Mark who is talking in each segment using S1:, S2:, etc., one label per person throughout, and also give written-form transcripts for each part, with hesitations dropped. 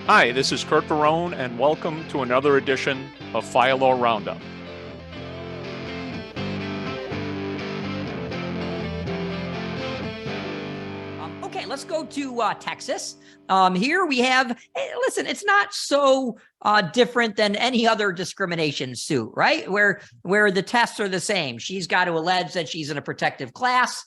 S1: Hi, this is Curt, and welcome to another edition of Fire Law Roundup.
S2: Okay, let's go to Texas. Here we have, listen, it's not so different than any other discrimination suit, right? Where the tests are the same. She's got to allege that she's in a protective class,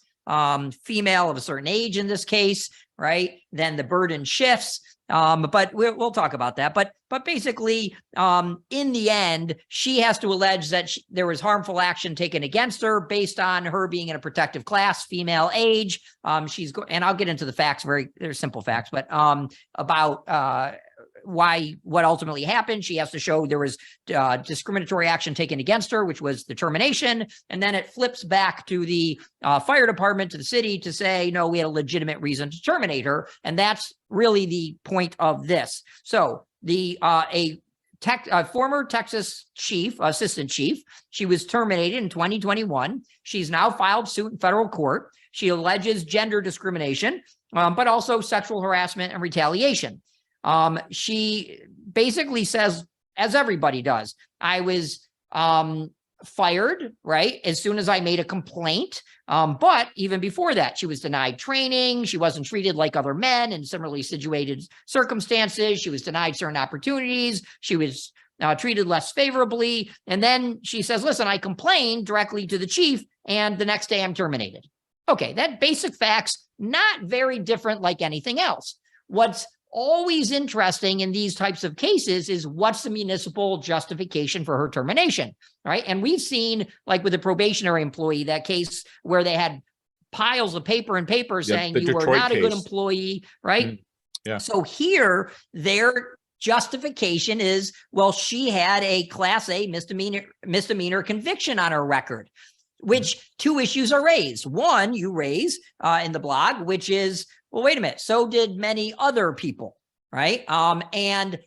S2: female of a certain age in this case, right? Then the burden shifts. But we'll talk about that. But basically, in the end, she has to allege that there was harmful action taken against her based on her being in a protective class, female age. And I'll get into the facts, they're simple facts, but about what ultimately happened. She has to show there was discriminatory action taken against her, which was the termination. And then it flips back to the fire department, to the city, to say, no, we had a legitimate reason to terminate her. And that's really the point of this. So a former Texas assistant chief, she was terminated in 2021. She's now filed suit in federal court. She alleges gender discrimination, but also sexual harassment and retaliation. She basically says, as everybody does, I was fired, right, as soon as I made a complaint. But even before that, she was denied training. She wasn't treated like other men in similarly situated circumstances. She was denied certain opportunities. She was treated less favorably. And then she says, listen, I complained directly to the chief, and the next day I'm terminated. Okay, that basic facts, not very different like anything else. What's always interesting in these types of cases is what's the municipal justification for her termination, right? And we've seen, like with a probationary employee, that case where they had piles of paper saying you were not a good employee, right?
S1: Mm-hmm. Yeah.
S2: So here, their justification is, well, she had a Class A misdemeanor conviction on her record, which two issues are raised. One, you raise in the blog, which is, well, wait a minute, so did many other people, right? And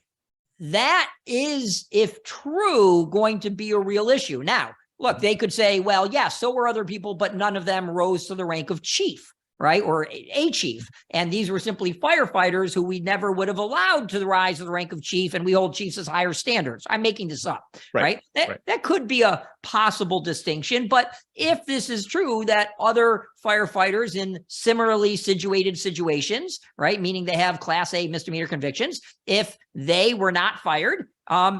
S2: that is, if true, going to be a real issue. Now, look, they could say, well, yeah, so were other people, but none of them rose to the rank of chief, right? Or a chief. And these were simply firefighters who we never would have allowed to rise to the rank of chief, and we hold chiefs as higher standards. I'm making this up, right? That could be a possible distinction. But if this is true, that other firefighters in similarly situated situations, right, meaning they have Class A misdemeanor convictions, if they were not fired,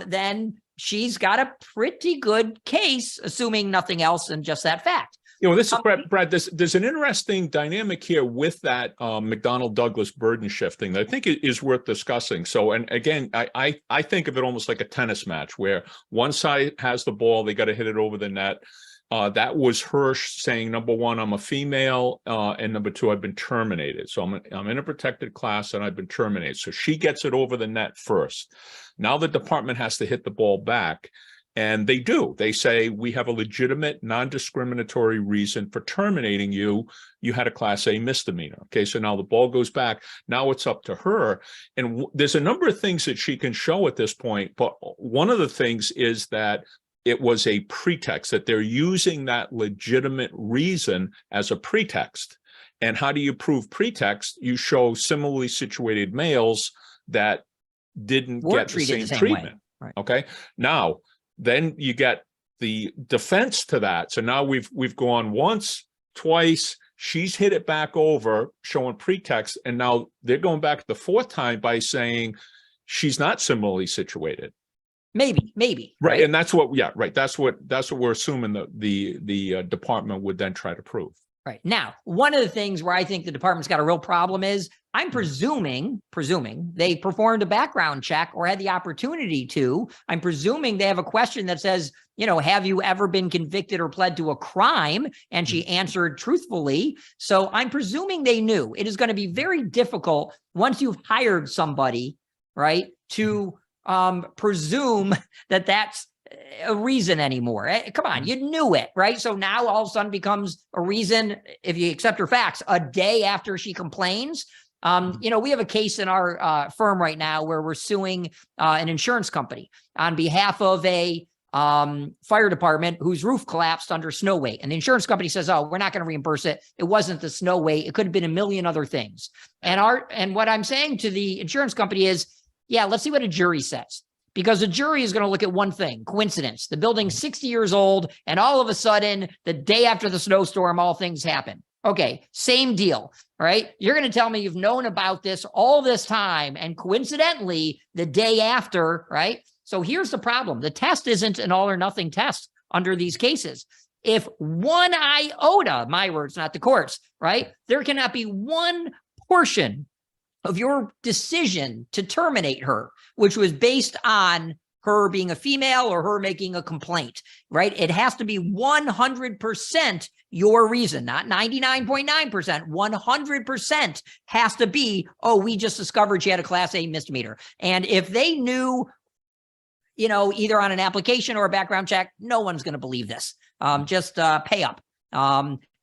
S2: then she's got a pretty good case, assuming nothing else than just that fact.
S1: You know, this is Brad. There's an interesting dynamic here with that McDonnell-Douglas burden shifting that I think is worth discussing. So, and again, I think of it almost like a tennis match where one side has the ball, they got to hit it over the net. That was her saying, number one, I'm a female, and number two, I've been terminated. So I'm in a protected class and I've been terminated. So she gets it over the net first. Now the department has to hit the ball back. And they do. They say, we have a legitimate, non-discriminatory reason for terminating you. You had a Class A misdemeanor. Okay, so now the ball goes back. Now it's up to her. And there's a number of things that she can show at this point. But one of the things is that it was a pretext, that they're using that legitimate reason as a pretext. And how do you prove pretext? You show similarly situated males that didn't get the same treatment. Right. Okay, now, then you get the defense to that. So now we've gone once, twice, she's hit it back over, showing pretext, and now they're going back the fourth time by saying she's not similarly situated.
S2: Maybe.
S1: Right. And that's what, yeah, right. That's what we're assuming the department would then try to prove.
S2: Right. Now, one of the things where I think the department's got a real problem is I'm presuming they performed a background check or had the opportunity to. I'm presuming they have a question that says, you know, have you ever been convicted or pled to a crime? And she answered truthfully. So I'm presuming they knew. It is going to be very difficult once you've hired somebody, right, to presume that that's a reason anymore. Come on, you knew it, right? So now all of a sudden becomes a reason, if you accept her facts, a day after she complains. You know, we have a case in our firm right now where we're suing an insurance company on behalf of a fire department whose roof collapsed under snow weight. And the insurance company says, oh, we're not going to reimburse it. It wasn't the snow weight. It could have been a million other things. And what I'm saying to the insurance company is, Yeah, let's see what a jury says. Because a jury is going to look at one thing, coincidence. The building's 60 years old, and all of a sudden, the day after the snowstorm, all things happen. Okay, same deal, right? You're going to tell me you've known about this all this time, and coincidentally, the day after, right? So here's the problem. The test isn't an all or nothing test under these cases. If one iota, my words, not the court's, right? There cannot be one portion of your decision to terminate her, which was based on her being a female or her making a complaint, right? It has to be 100% your reason, not 99.9%. 100% has to be, oh, we just discovered she had a Class A misdemeanor. And if they knew, you know, either on an application or a background check, no one's going to believe this. Just pay up.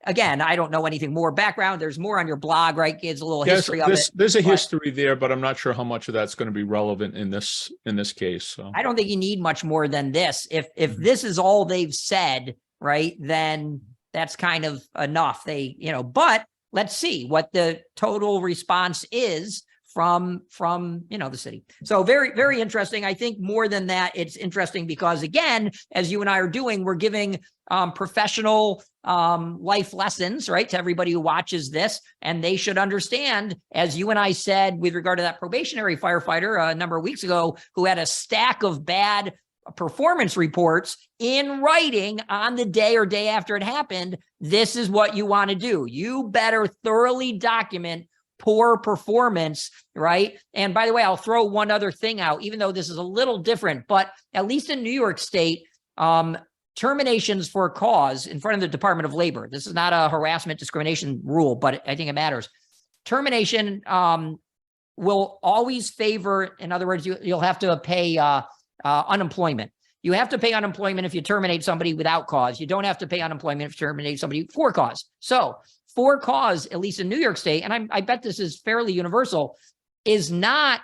S2: Again, I don't know anything more background. There's more on your blog, right? Gives a little history of it.
S1: There's a history there, but I'm not sure how much of that's going to be relevant in this case. So
S2: I don't think you need much more than this. If this is all they've said, right, then that's kind of enough. They, you know, but let's see what the total response is from you know, the city. So very, very interesting. I think more than that, it's interesting because, again, as you and I are doing, we're giving professional life lessons, right, to everybody who watches this, and they should understand, as you and I said with regard to that probationary firefighter a number of weeks ago who had a stack of bad performance reports in writing on the day or day after it happened. This is what you want to do. You better thoroughly document poor performance, right? And by the way, I'll throw one other thing out, even though this is a little different, but at least in New York State, terminations for cause in front of the Department of Labor. This is not a harassment discrimination rule, but I think it matters. Termination will always favor, in other words, you'll have to pay unemployment. You have to pay unemployment if you terminate somebody without cause. You don't have to pay unemployment if you terminate somebody for cause. So for cause, at least in New York State, and I bet this is fairly universal, is not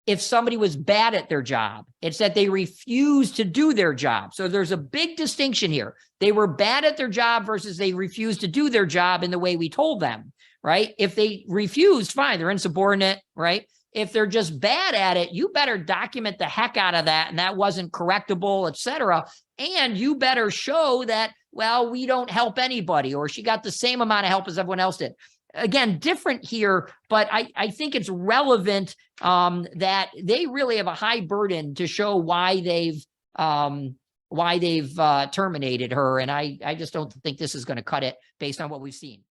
S2: if somebody was bad at their job. It's that they refused to do their job. So there's a big distinction here. They were bad at their job versus they refused to do their job in the way we told them, right? If they refused, fine, they're insubordinate, right? If they're just bad at it, you better document the heck out of that, and that wasn't correctable, et cetera. And you better show that, well, we don't help anybody, or she got the same amount of help as everyone else did. Again, different here, but I think it's relevant that they really have a high burden to show why they've terminated her. And I just don't think this is going to cut it based on what we've seen.